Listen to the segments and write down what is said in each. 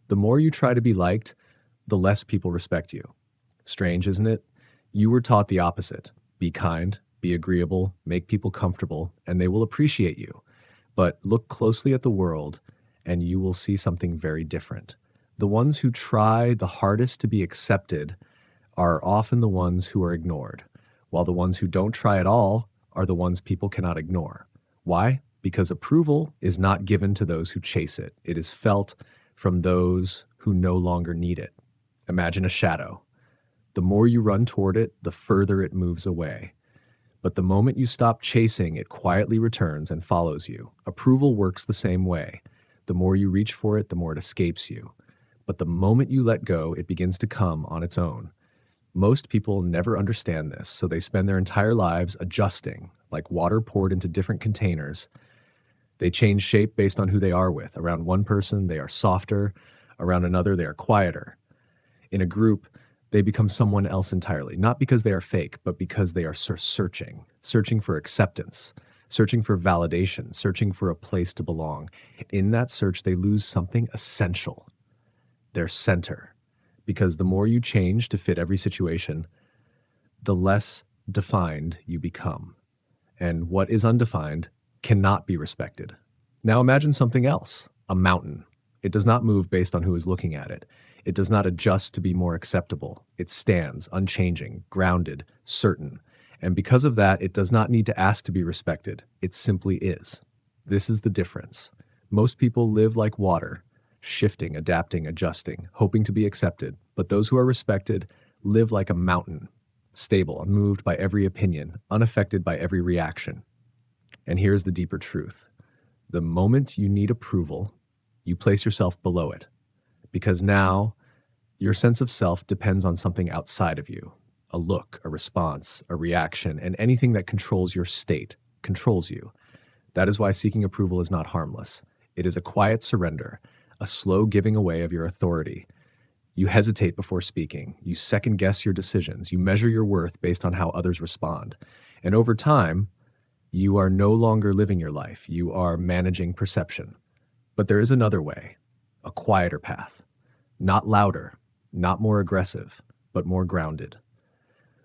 The more you try to be liked, the less people respect you. Strange, isn't it? You were taught the opposite. Be kind, be agreeable, make people comfortable, and they will appreciate you. But look closely at the world, and you will see something very different. The ones who try the hardest to be accepted are often the ones who are ignored, while the ones who don't try at all are the ones people cannot ignore. Why? Because approval is not given to those who chase it. It is felt from those who no longer need it. Imagine a shadow. The more you run toward it, the further it moves away. But the moment you stop chasing, it quietly returns and follows you. Approval works the same way. The more you reach for it, the more it escapes you. But the moment you let go, it begins to come on its own. Most people never understand this, so they spend their entire lives adjusting, like water poured into different containers. They change shape based on who they are with. Around one person, they are softer. Around another, they are quieter. In a group, they become someone else entirely, not because they are fake, but because they are searching for acceptance, searching for validation, searching for a place to belong. In that search, they lose something essential, their center. Because the more you change to fit every situation, the less defined you become. And what is undefined cannot be respected. Now imagine something else, a mountain. It does not move based on who is looking at it. It does not adjust to be more acceptable. It stands, unchanging, grounded, certain. And because of that, it does not need to ask to be respected. It simply is. This is the difference. Most people live like water, shifting, adapting, adjusting, hoping to be accepted. But those who are respected live like a mountain, stable, unmoved by every opinion, unaffected by every reaction. And here's the deeper truth. The moment you need approval, you place yourself below it. Because now, your sense of self depends on something outside of you. A look, a response, a reaction, and anything that controls your state controls you. That is why seeking approval is not harmless. It is a quiet surrender, a slow giving away of your authority. You hesitate before speaking. You second-guess your decisions. You measure your worth based on how others respond. And over time, you are no longer living your life. You are managing perception. But there is another way, a quieter path. Not louder, not more aggressive, but more grounded.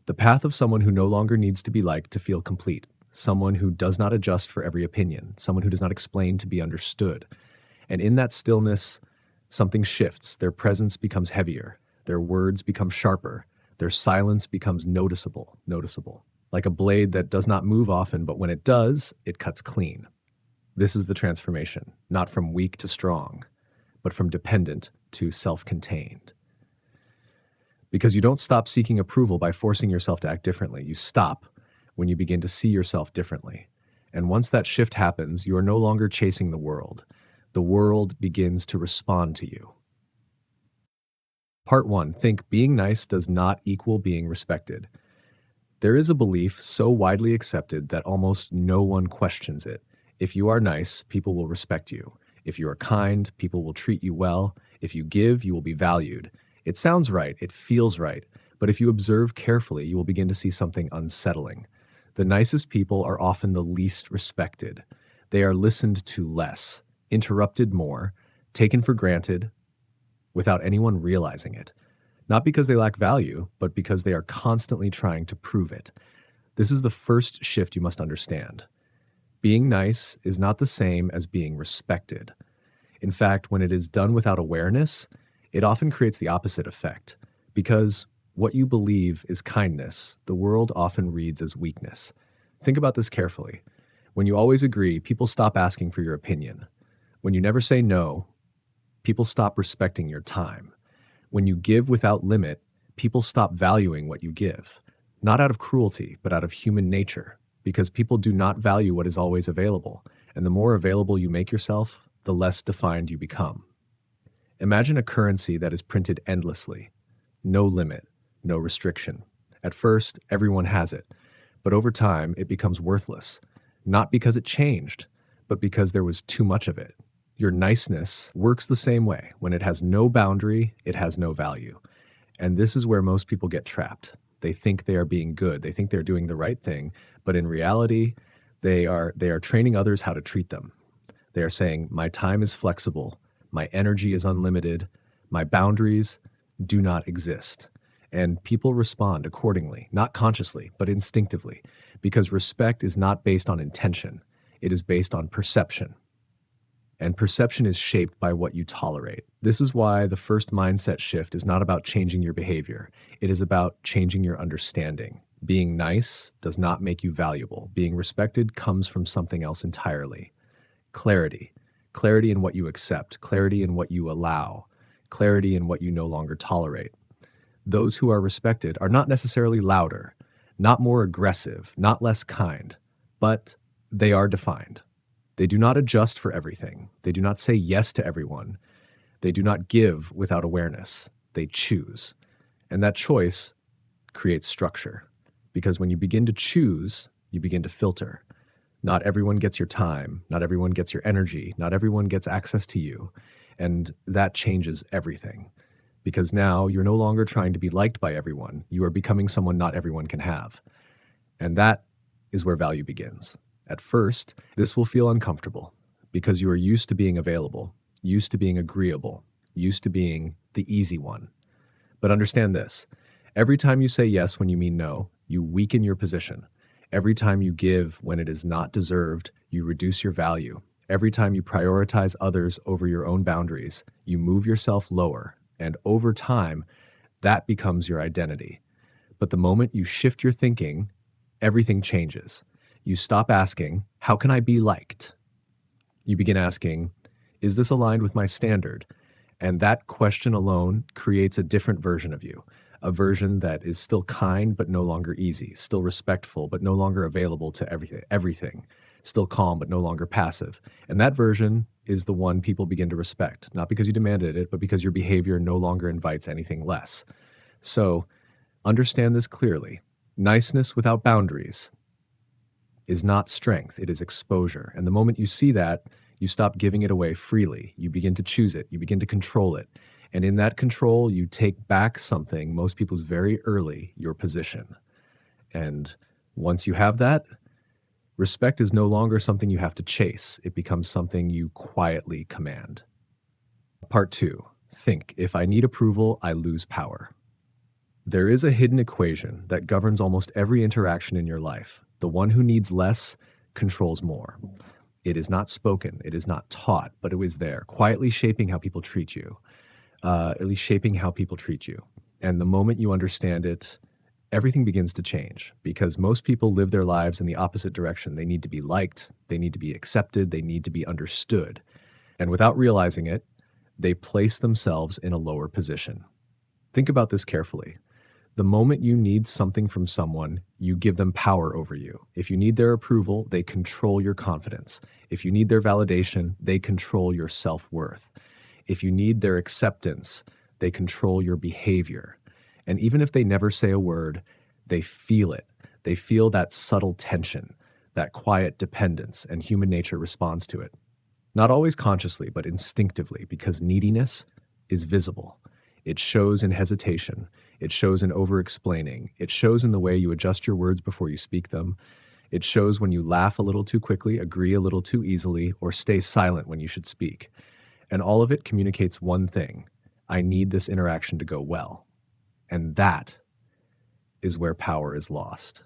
The path of someone who no longer needs to be liked to feel complete. Someone who does not adjust for every opinion. Someone who does not explain to be understood. And in that stillness, something shifts. Their presence becomes heavier. Their words become sharper. Their silence becomes noticeable. Like a blade that does not move often, but when it does, it cuts clean. This is the transformation, not from weak to strong, but from dependent to self-contained. Because you don't stop seeking approval by forcing yourself to act differently. You stop when you begin to see yourself differently. And once that shift happens, you are no longer chasing the world. The world begins to respond to you. Part 1. Think being nice does not equal being respected. There is a belief so widely accepted that almost no one questions it. If you are nice, people will respect you. If you are kind, people will treat you well. If you give, you will be valued. It sounds right, it feels right, but if you observe carefully, you will begin to see something unsettling. The nicest people are often the least respected. They are listened to less, interrupted more, taken for granted, without anyone realizing it. Not because they lack value, but because they are constantly trying to prove it. This is the first shift you must understand. Being nice is not the same as being respected. In fact, when it is done without awareness, it often creates the opposite effect. Because what you believe is kindness, the world often reads as weakness. Think about this carefully. When you always agree, people stop asking for your opinion. When you never say no, people stop respecting your time. When you give without limit, people stop valuing what you give. Not out of cruelty, but out of human nature. Because people do not value what is always available. And the more available you make yourself, the less defined you become. Imagine a currency that is printed endlessly. No limit, no restriction. At first, everyone has it. But over time, it becomes worthless. Not because it changed, but because there was too much of it. Your niceness works the same way. When it has no boundary, it has no value. And this is where most people get trapped. They think they are being good. They think they're doing the right thing. But in reality, they are training others how to treat them. They are saying, my time is flexible. My energy is unlimited. My boundaries do not exist. And people respond accordingly, not consciously, but instinctively, because respect is not based on intention. It is based on perception. And perception is shaped by what you tolerate. This is why the first mindset shift is not about changing your behavior. It is about changing your understanding. Being nice does not make you valuable. Being respected comes from something else entirely. Clarity. Clarity in what you accept. Clarity in what you allow. Clarity in what you no longer tolerate. Those who are respected are not necessarily louder, not more aggressive, not less kind, but they are defined. They do not adjust for everything. They do not say yes to everyone. They do not give without awareness. They choose. And that choice creates structure. Because when you begin to choose, you begin to filter. Not everyone gets your time. Not everyone gets your energy. Not everyone gets access to you. And that changes everything. Because now you're no longer trying to be liked by everyone. You are becoming someone not everyone can have. And that is where value begins. At first, this will feel uncomfortable because you are used to being available, used to being agreeable, used to being the easy one. But understand this. Every time you say yes when you mean no, you weaken your position. Every time you give when it is not deserved, you reduce your value. Every time you prioritize others over your own boundaries, you move yourself lower. And over time, that becomes your identity. But the moment you shift your thinking, everything changes. You stop asking, how can I be liked? You begin asking, is this aligned with my standard? And that question alone creates a different version of you, a version that is still kind but no longer easy, still respectful but no longer available to everything, still calm but no longer passive. And that version is the one people begin to respect, not because you demanded it, but because your behavior no longer invites anything less. So understand this clearly. Niceness without boundaries is not strength, it is exposure. And the moment you see that, you stop giving it away freely. You begin to choose it, you begin to control it. And in that control, you take back something, most people's very early, your position. And once you have that, respect is no longer something you have to chase. It becomes something you quietly command. Part 2. Think, if I need approval, I lose power. There is a hidden equation that governs almost every interaction in your life. The one who needs less controls more. It is not spoken, it is not taught, but it is there, quietly shaping how people treat you. At least shaping how people treat you. And the moment you understand it, everything begins to change because most people live their lives in the opposite direction. They need to be liked, they need to be accepted, they need to be understood. And without realizing it, they place themselves in a lower position. Think about this carefully. The moment you need something from someone, you give them power over you. If you need their approval, they control your confidence. If you need their validation, they control your self-worth. If you need their acceptance, they control your behavior. And even if they never say a word, they feel it. They feel that subtle tension, that quiet dependence, and human nature responds to it. Not always consciously, but instinctively, because neediness is visible. It shows in hesitation. It shows in over-explaining. It shows in the way you adjust your words before you speak them. It shows when you laugh a little too quickly, agree a little too easily, or stay silent when you should speak. And all of it communicates one thing. I need this interaction to go well. And that is where power is lost.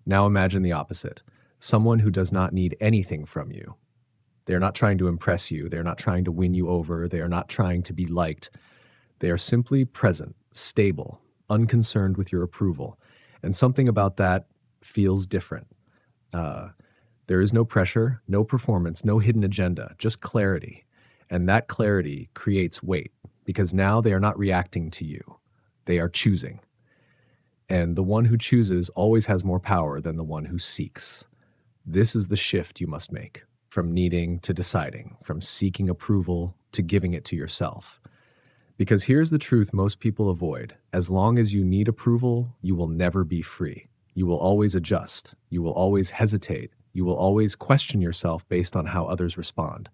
Now imagine the opposite. Someone who does not need anything from you. They are not trying to impress you. They are not trying to win you over. They are not trying to be liked. They are simply present, stable, unconcerned with your approval. And something about that feels different. There is no pressure, no performance, no hidden agenda, just clarity. And that clarity creates weight because now they are not reacting to you. They are choosing. And the one who chooses always has more power than the one who seeks. This is the shift you must make, from needing to deciding, from seeking approval to giving it to yourself. Because here's the truth most people avoid. As long as you need approval, you will never be free. You will always adjust. You will always hesitate. You will always question yourself based on how others respond.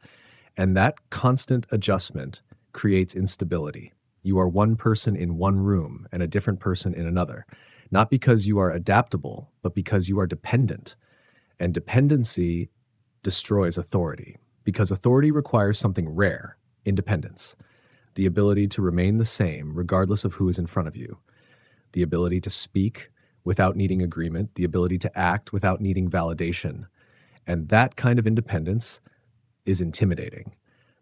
And that constant adjustment creates instability. You are one person in one room and a different person in another. Not because you are adaptable, but because you are dependent. And dependency destroys authority, because authority requires something rare, independence. the ability to remain the same regardless of who is in front of you, the ability to speak without needing agreement, the ability to act without needing validation. And that kind of independence is intimidating,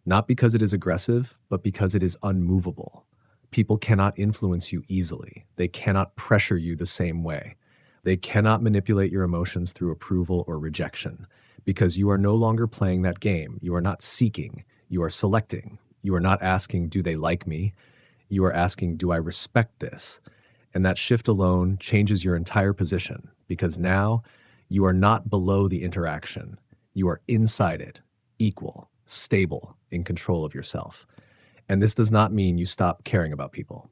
not because it is aggressive, but because it is unmovable. People cannot influence you easily. They cannot pressure you the same way. They cannot manipulate your emotions through approval or rejection, because you are no longer playing that game. You are not seeking. You are selecting. You are not asking, do they like me? You are asking, do I respect this? And that shift alone changes your entire position, because now you are not below the interaction. You are inside it, equal, stable, in control of yourself. And this does not mean you stop caring about people.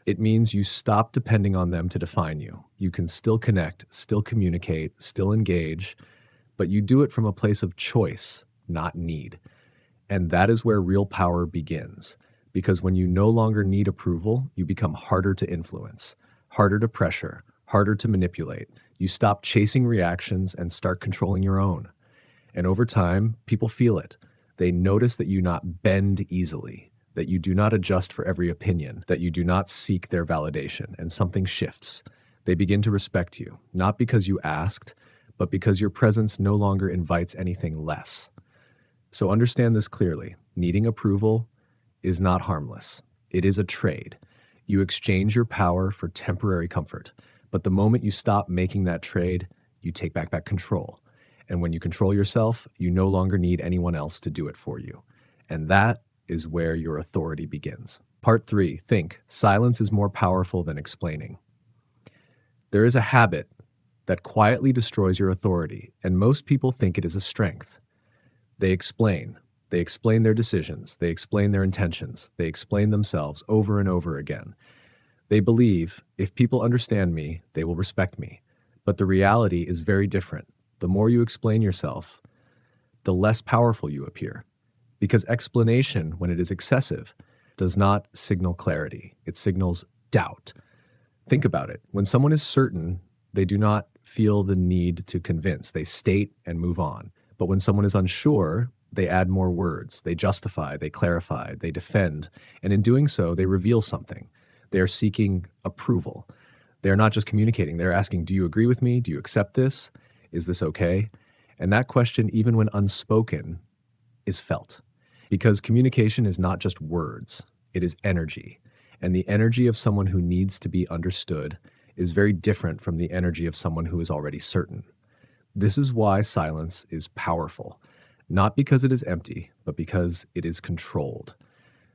It means you stop depending on them to define you. You can still connect, still communicate, still engage, but you do it from a place of choice, not need. And that is where real power begins. Because when you no longer need approval, you become harder to influence, harder to pressure, harder to manipulate. You stop chasing reactions and start controlling your own. And over time, people feel it. They notice that you not bend easily, that you do not adjust for every opinion, that you do not seek their validation, and something shifts. They begin to respect you, not because you asked, but because your presence no longer invites anything less. So understand this clearly. Needing approval is not harmless. It is a trade. You exchange your power for temporary comfort. But the moment you stop making that trade, you take back control. And when you control yourself, you no longer need anyone else to do it for you. And that is where your authority begins. Part 3, think. Silence is more powerful than explaining. There is a habit that quietly destroys your authority, and most people think it is a strength. They explain. They explain their decisions. They explain their intentions. They explain themselves over and over again. They believe, if people understand me, they will respect me. But the reality is very different. The more you explain yourself, the less powerful you appear. Because explanation, when it is excessive, does not signal clarity. It signals doubt. Think about it. When someone is certain, they do not feel the need to convince. They state and move on. But when someone is unsure, they add more words. They justify, they clarify, they defend. And in doing so, they reveal something. They are seeking approval. They are not just communicating. They're asking, do you agree with me? Do you accept this? Is this okay? And that question, even when unspoken, is felt. Because communication is not just words. It is energy. And the energy of someone who needs to be understood is very different from the energy of someone who is already certain. This is why silence is powerful. Not because it is empty, but because it is controlled.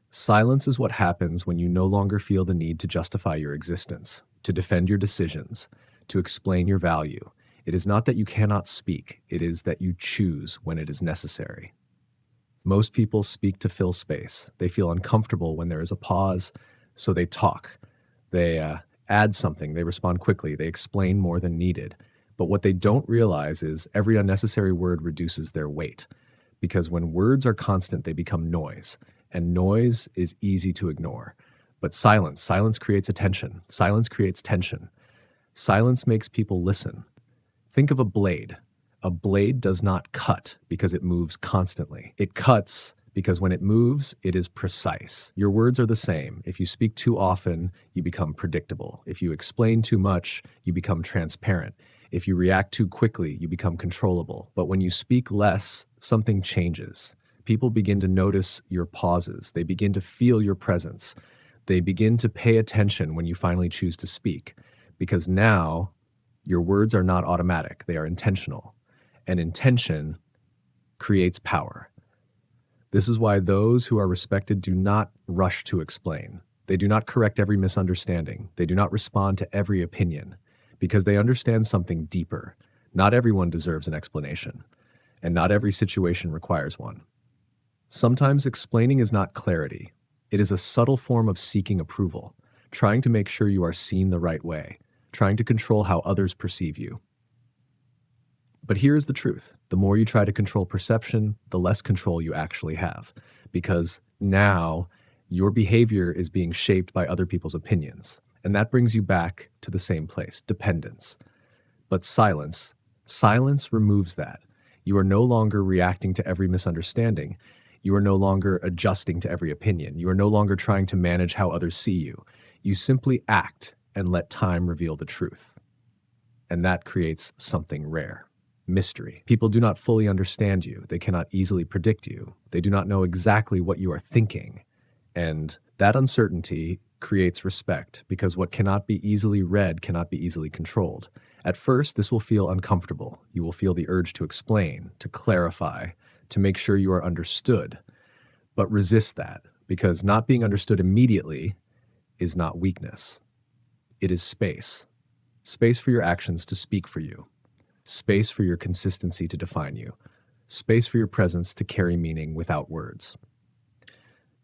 Silence is what happens when you no longer feel the need to justify your existence, to defend your decisions, to explain your value. It is not that you cannot speak, it is that you choose when it is necessary. Most people speak to fill space. They feel uncomfortable when there is a pause, so they talk. They add something, they respond quickly, they explain more than needed. But what they don't realize is every unnecessary word reduces their weight. Because when words are constant, they become noise. And noise is easy to ignore. But silence creates attention. Silence creates tension. Silence makes people listen. Think of a blade. A blade does not cut because it moves constantly. It cuts because when it moves, it is precise. Your words are the same. If you speak too often, you become predictable. If you explain too much, you become transparent. If you react too quickly, you become controllable. But when you speak less, something changes. People begin to notice your pauses. They begin to feel your presence. They begin to pay attention when you finally choose to speak. Because now, your words are not automatic. They are intentional. And intention creates power. This is why those who are respected do not rush to explain. They do not correct every misunderstanding. They do not respond to every opinion. Because they understand something deeper. Not everyone deserves an explanation, and not every situation requires one. Sometimes explaining is not clarity. It is a subtle form of seeking approval, trying to make sure you are seen the right way, trying to control how others perceive you. But here is the truth. The more you try to control perception, the less control you actually have, because now your behavior is being shaped by other people's opinions. And that brings you back to the same place, dependence. But silence removes that. You are no longer reacting to every misunderstanding. You are no longer adjusting to every opinion. You are no longer trying to manage how others see you. You simply act and let time reveal the truth. And that creates something rare. Mystery. People do not fully understand you. They cannot easily predict you. They do not know exactly what you are thinking. And that uncertainty creates respect, because what cannot be easily read cannot be easily controlled. At first, this will feel uncomfortable. You will feel the urge to explain, to clarify, to make sure you are understood. But resist that, because not being understood immediately is not weakness. It is space. Space for your actions to speak for you. Space for your consistency to define you. Space for your presence to carry meaning without words.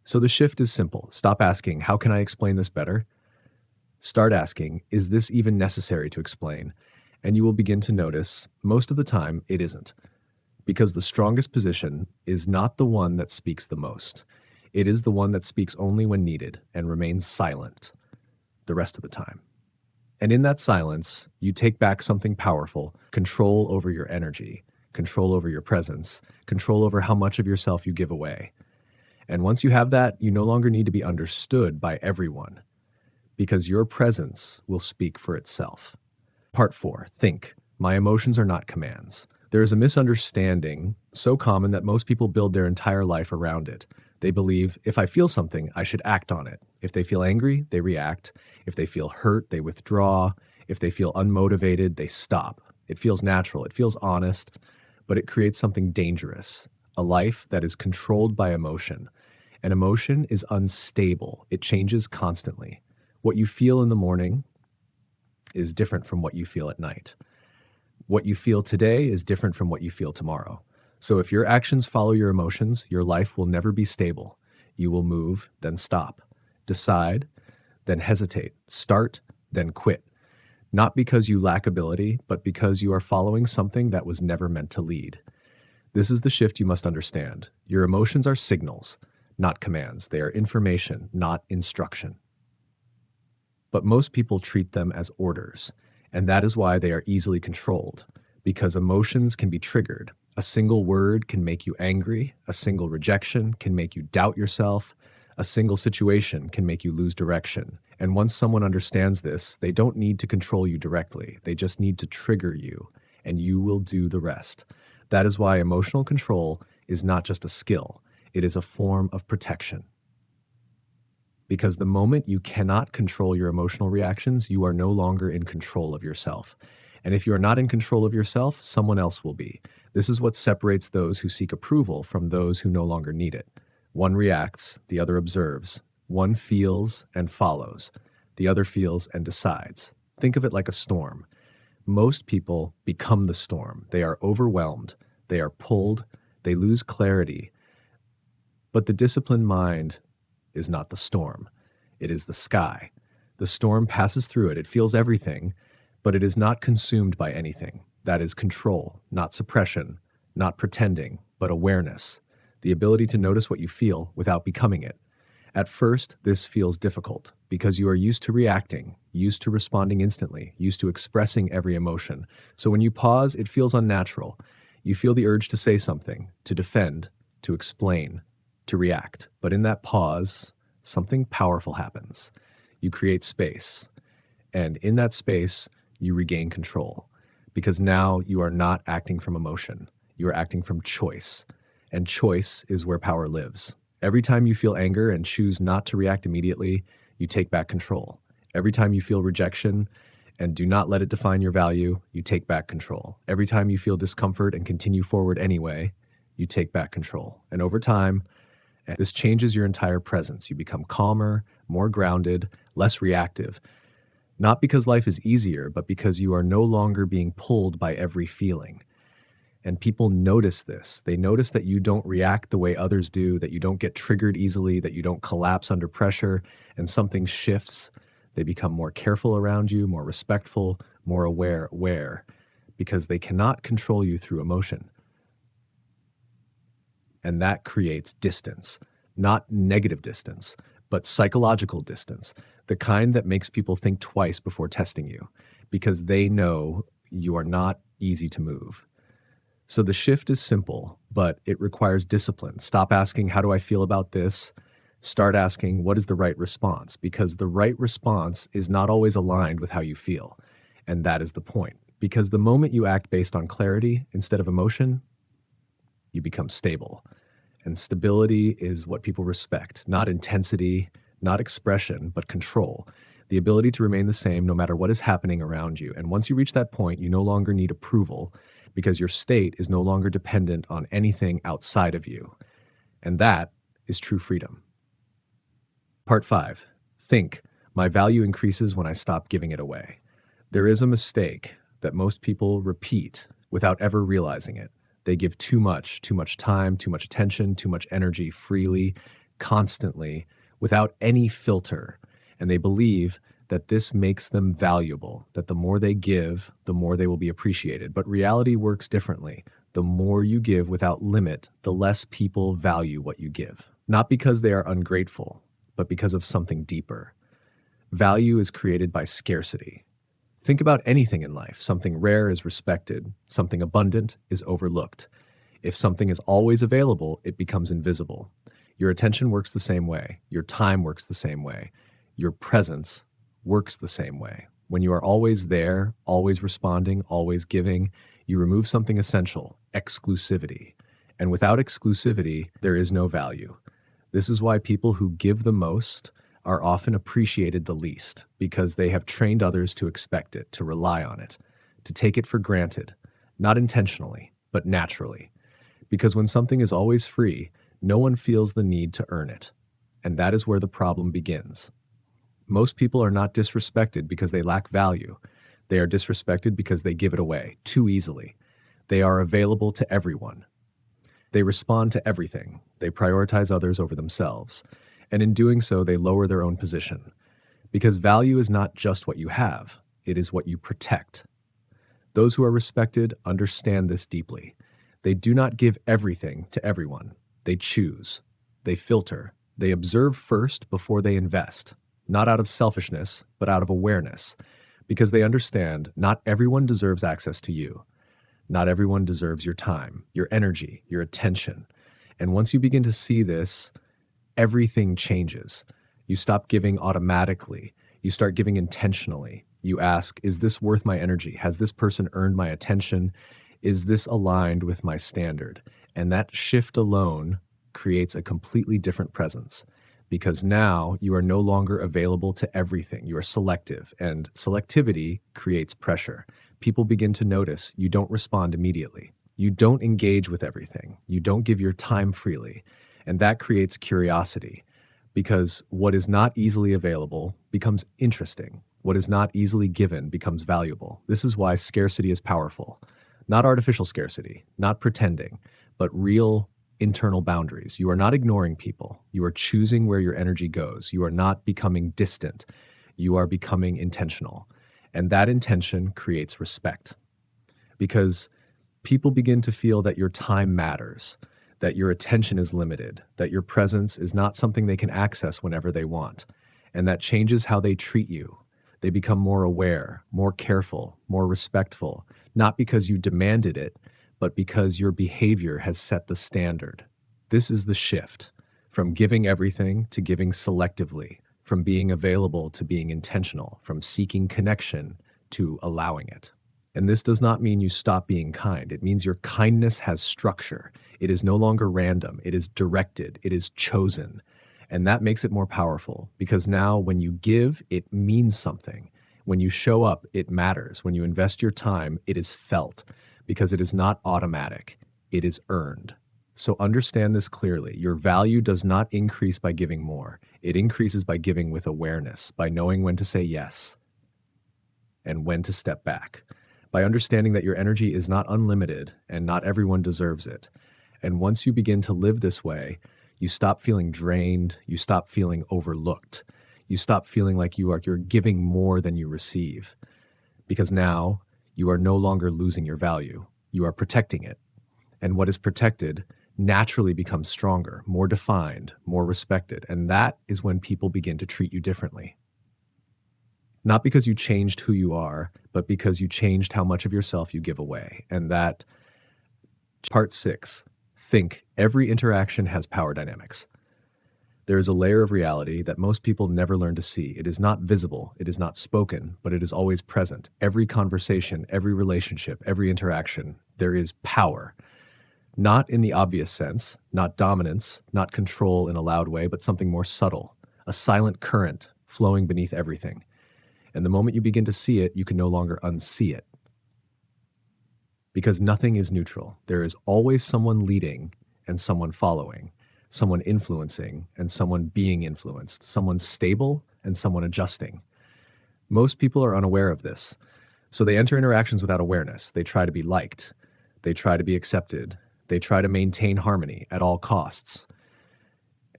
So the shift is simple. Stop asking, how can I explain this better? Start asking, is this even necessary to explain? And you will begin to notice, most of the time, it isn't. Because the strongest position is not the one that speaks the most. It is the one that speaks only when needed and remains silent the rest of the time. And in that silence, you take back something powerful: control over your energy, control over your presence, control over how much of yourself you give away. And once you have that, you no longer need to be understood by everyone, because your presence will speak for itself. Part 4, think. My emotions are not commands. There is a misunderstanding so common that most people build their entire life around it. They believe, if I feel something, I should act on it. If they feel angry, they react. If they feel hurt, they withdraw. If they feel unmotivated, they stop. It feels natural, it feels honest, but it creates something dangerous, a life that is controlled by emotion. And emotion is unstable. It changes constantly. What you feel in the morning is different from what you feel at night. What you feel today is different from what you feel tomorrow. So if your actions follow your emotions, your life will never be stable. You will move, then stop. Decide, then hesitate. Start, then quit. Not because you lack ability, but because you are following something that was never meant to lead. This is the shift you must understand. Your emotions are signals, not commands. They are information, not instruction. But most people treat them as orders, and that is why they are easily controlled, because emotions can be triggered. A single word can make you angry. A single rejection can make you doubt yourself. A single situation can make you lose direction. And once someone understands this, they don't need to control you directly. They just need to trigger you, and you will do the rest. That is why emotional control is not just a skill. It is a form of protection. Because the moment you cannot control your emotional reactions, you are no longer in control of yourself. And if you are not in control of yourself, someone else will be. This is what separates those who seek approval from those who no longer need it. One reacts, the other observes. One feels and follows. The other feels and decides. Think of it like a storm. Most people become the storm. They are overwhelmed. They are pulled. They lose clarity. But the disciplined mind is not the storm. It is the sky. The storm passes through it. It feels everything, but it is not consumed by anything. That is control, not suppression, not pretending, but awareness. The ability to notice what you feel without becoming it. At first, this feels difficult because you are used to reacting, used to responding instantly, used to expressing every emotion. So when you pause, it feels unnatural. You feel the urge to say something, to defend, to explain, to react. But in that pause, something powerful happens. You create space. And in that space, you regain control. Because now you are not acting from emotion. You are acting from choice. And choice is where power lives. Every time you feel anger and choose not to react immediately, you take back control. Every time you feel rejection and do not let it define your value, you take back control. Every time you feel discomfort and continue forward anyway, you take back control. And over time, this changes your entire presence. You become calmer, more grounded, less reactive. Not because life is easier, but because you are no longer being pulled by every feeling. And people notice this. They notice that you don't react the way others do, that you don't get triggered easily, that you don't collapse under pressure, and something shifts. They become more careful around you, more respectful, more aware, because they cannot control you through emotion. And that creates distance, not negative distance, but psychological distance, the kind that makes people think twice before testing you, because they know you are not easy to move. So the shift is simple, but it requires discipline. Stop asking, how do I feel about this? Start asking, what is the right response? Because the right response is not always aligned with how you feel. And that is the point. Because the moment you act based on clarity instead of emotion, you become stable. And stability is what people respect, not intensity, not expression, but control. The ability to remain the same no matter what is happening around you. And once you reach that point, you no longer need approval because your state is no longer dependent on anything outside of you. And that is true freedom. Part 5. Think. My value increases when I stop giving it away. There is a mistake that most people repeat without ever realizing it. They give too much time, too much attention, too much energy freely, constantly, without any filter. And they believe that this makes them valuable, that the more they give, the more they will be appreciated. But reality works differently. The more you give without limit, the less people value what you give. Not because they are ungrateful, but because of something deeper. Value is created by scarcity. Think about anything in life. Something rare is respected. Something abundant is overlooked. If something is always available, it becomes invisible. Your attention works the same way. Your time works the same way. Your presence works the same way. When you are always there, always responding, always giving, you remove something essential, exclusivity. And without exclusivity, there is no value. This is why people who give the most are often appreciated the least, because they have trained others to expect it, to rely on it, to take it for granted, not intentionally, but naturally. Because when something is always free, no one feels the need to earn it. And that is where the problem begins. Most people are not disrespected because they lack value. They are disrespected because they give it away too easily. They are available to everyone. They respond to everything. They prioritize others over themselves. And in doing so, they lower their own position. Because value is not just what you have, it is what you protect. Those who are respected understand this deeply. They do not give everything to everyone. They choose. They filter. They observe first before they invest, not out of selfishness, but out of awareness, because they understand not everyone deserves access to you. Not everyone deserves your time, your energy, your attention. And once you begin to see this, everything changes. You stop giving automatically. You start giving intentionally. You ask, is this worth my energy? Has this person earned my attention? Is this aligned with my standard? And that shift alone creates a completely different presence, because now you are no longer available to everything. You are selective, and selectivity creates pressure. People begin to notice you don't respond immediately. You don't engage with everything. You don't give your time freely. And that creates curiosity, because what is not easily available becomes interesting. What is not easily given becomes valuable. This is why scarcity is powerful. Not artificial scarcity, not pretending, but real internal boundaries. You are not ignoring people. You are choosing where your energy goes. You are not becoming distant. You are becoming intentional. And that intention creates respect, because people begin to feel that your time matters, that your attention is limited, that your presence is not something they can access whenever they want. And that changes how they treat you. They become more aware, more careful, more respectful, not because you demanded it, but because your behavior has set the standard. This is the shift from giving everything to giving selectively, from being available to being intentional, from seeking connection to allowing it. And this does not mean you stop being kind. It means your kindness has structure. It is no longer random. It is directed. It is chosen. And that makes it more powerful, because now when you give, it means something. When you show up, it matters. When you invest your time, it is felt, because it is not automatic. It is earned. So understand this clearly. Your value does not increase by giving more. It increases by giving with awareness, by knowing when to say yes and when to step back, by understanding that your energy is not unlimited and not everyone deserves it. And once you begin to live this way, you stop feeling drained, you stop feeling overlooked, you stop feeling like you're giving more than you receive, because now you are no longer losing your value, you are protecting it. And what is protected naturally becomes stronger, more defined, more respected, and that is when people begin to treat you differently. Not because you changed who you are, but because you changed how much of yourself you give away. And that Part 6. Think. Every interaction has power dynamics. There is a layer of reality that most people never learn to see. It is not visible, it is not spoken, but it is always present. Every conversation, every relationship, every interaction, there is power. Not in the obvious sense, not dominance, not control in a loud way, but something more subtle, a silent current flowing beneath everything. And the moment you begin to see it, you can no longer unsee it. Because nothing is neutral. There is always someone leading and someone following, someone influencing and someone being influenced, someone stable and someone adjusting. Most people are unaware of this. So they enter interactions without awareness. They try to be liked. They try to be accepted. They try to maintain harmony at all costs.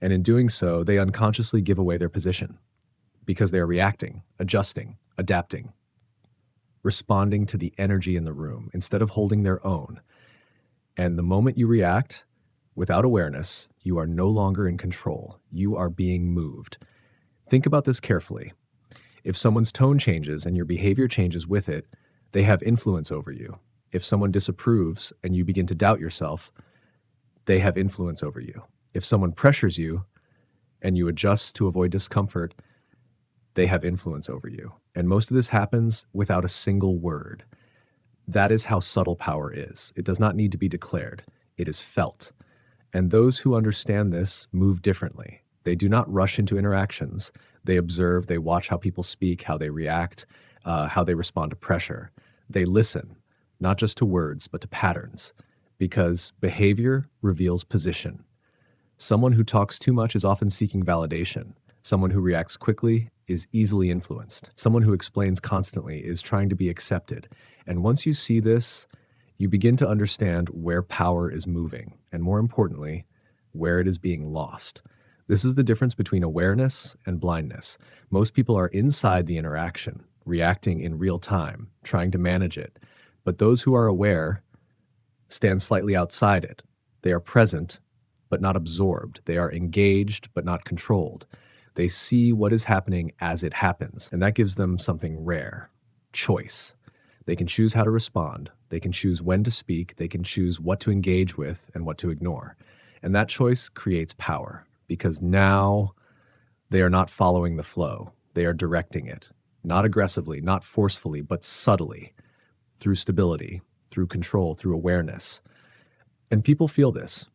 And in doing so, they unconsciously give away their position because they are reacting, adjusting, adapting, responding to the energy in the room instead of holding their own. And the moment you react without awareness, you are no longer in control. You are being moved. Think about this carefully. If someone's tone changes and your behavior changes with it, they have influence over you. If someone disapproves and you begin to doubt yourself, they have influence over you. If someone pressures you and you adjust to avoid discomfort, they have influence over you. And most of this happens without a single word. That is how subtle power is. It does not need to be declared. It is felt. And those who understand this move differently. They do not rush into interactions. They observe, they watch how people speak, how they react, how they respond to pressure. They listen, not just to words, but to patterns, because behavior reveals position. Someone who talks too much is often seeking validation. Someone who reacts quickly is easily influenced. Someone who explains constantly is trying to be accepted. And once you see this, you begin to understand where power is moving, and more importantly, where it is being lost. This is the difference between awareness and blindness. Most people are inside the interaction, reacting in real time, trying to manage it. But those who are aware stand slightly outside it. They are present, but not absorbed. They are engaged, but not controlled. They see what is happening as it happens, and that gives them something rare: choice. They can choose how to respond. They can choose when to speak. They can choose what to engage with and what to ignore. And that choice creates power, because now they are not following the flow. They are directing it, not aggressively, not forcefully, but subtly, through stability, through control, through awareness. And people feel this.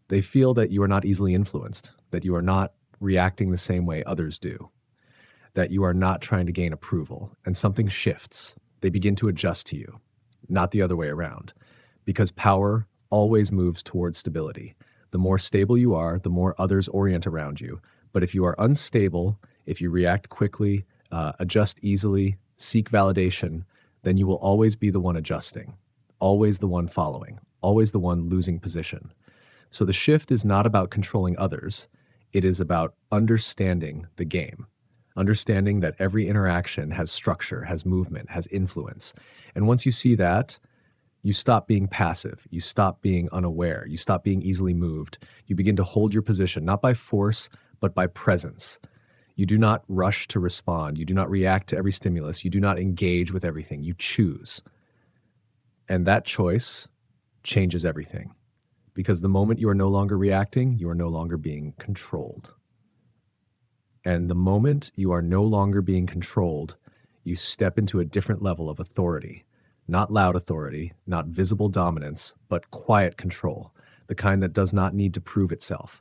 They feel that you are not easily influenced, that you are not reacting the same way others do, that you are not trying to gain approval, and something shifts. They begin to adjust to you, not the other way around, because power always moves towards stability. The more stable you are, the more others orient around you. But if you are unstable, if you react quickly, adjust easily, seek validation, then you will always be the one adjusting, always the one following, always the one losing position. So the shift is not about controlling others. It is about understanding the game, understanding that every interaction has structure, has movement, has influence. And once you see that, you stop being passive. You stop being unaware. You stop being easily moved. You begin to hold your position, not by force, but by presence. You do not rush to respond. You do not react to every stimulus. You do not engage with everything. You choose. And that choice changes everything. Because the moment you are no longer reacting, you are no longer being controlled. And the moment you are no longer being controlled, you step into a different level of authority. Not loud authority, not visible dominance, but quiet control, the kind that does not need to prove itself,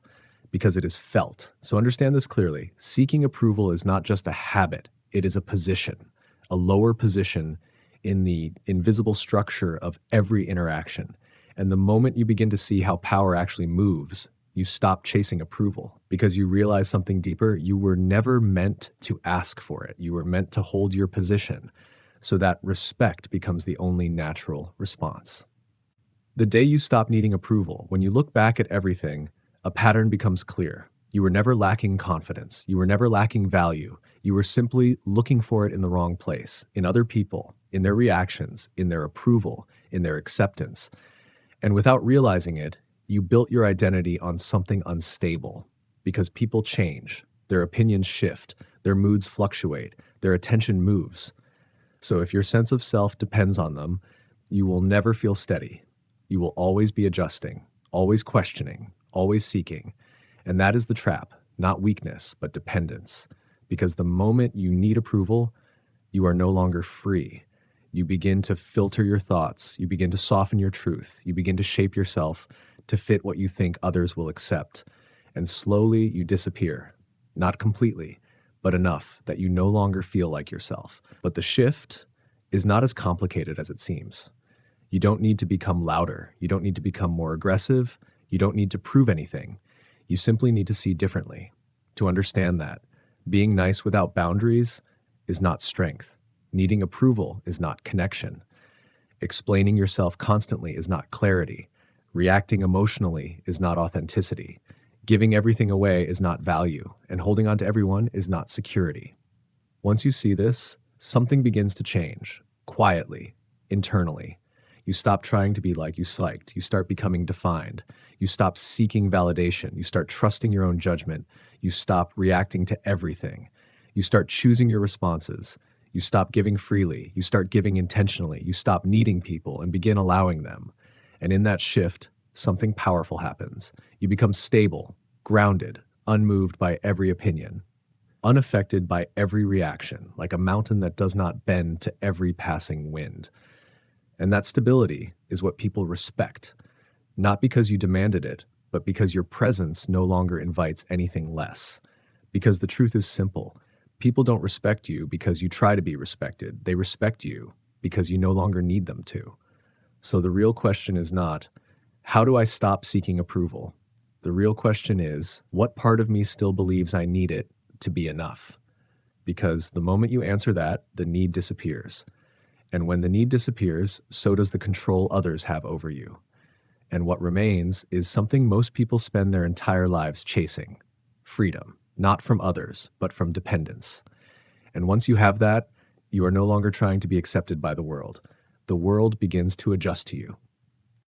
because it is felt. So understand this clearly. Seeking approval is not just a habit, it is a position, a lower position in the invisible structure of every interaction. And the moment you begin to see how power actually moves, you stop chasing approval because you realize something deeper. You were never meant to ask for it. You were meant to hold your position, so that respect becomes the only natural response. The day you stop needing approval, when you look back at everything, a pattern becomes clear. You were never lacking confidence. You were never lacking value. You were simply looking for it in the wrong place, in other people, in their reactions, in their approval, in their acceptance. And without realizing it, you built your identity on something unstable, because people change, their opinions shift, their moods fluctuate, their attention moves. So if your sense of self depends on them, you will never feel steady. You will always be adjusting, always questioning, always seeking. And that is the trap, not weakness, but dependence. Because the moment you need approval, you are no longer free. You begin to filter your thoughts. You begin to soften your truth. You begin to shape yourself to fit what you think others will accept. And slowly you disappear. Not completely, but enough that you no longer feel like yourself. But the shift is not as complicated as it seems. You don't need to become louder. You don't need to become more aggressive. You don't need to prove anything. You simply need to see differently, to understand that being nice without boundaries is not strength. Needing approval is not connection. Explaining yourself constantly is not clarity. Reacting emotionally is not authenticity. Giving everything away is not value, and holding on to everyone is not security. Once you see this, something begins to change, quietly, internally. You stop trying to be like you liked. You start becoming defined. You stop seeking validation. You start trusting your own judgment. You stop reacting to everything. You start choosing your responses. You stop giving freely. You start giving intentionally. You stop needing people and begin allowing them. And in that shift, something powerful happens. You become stable, grounded, unmoved by every opinion, unaffected by every reaction, like a mountain that does not bend to every passing wind. And that stability is what people respect, not because you demanded it, but because your presence no longer invites anything less. Because the truth is simple. People don't respect you because you try to be respected. They respect you because you no longer need them to. So the real question is not, how do I stop seeking approval? The real question is, what part of me still believes I need it to be enough? Because the moment you answer that, the need disappears. And when the need disappears, so does the control others have over you. And what remains is something most people spend their entire lives chasing: freedom, not from others, but from dependence. And once you have that, you are no longer trying to be accepted by the world. The world begins to adjust to you.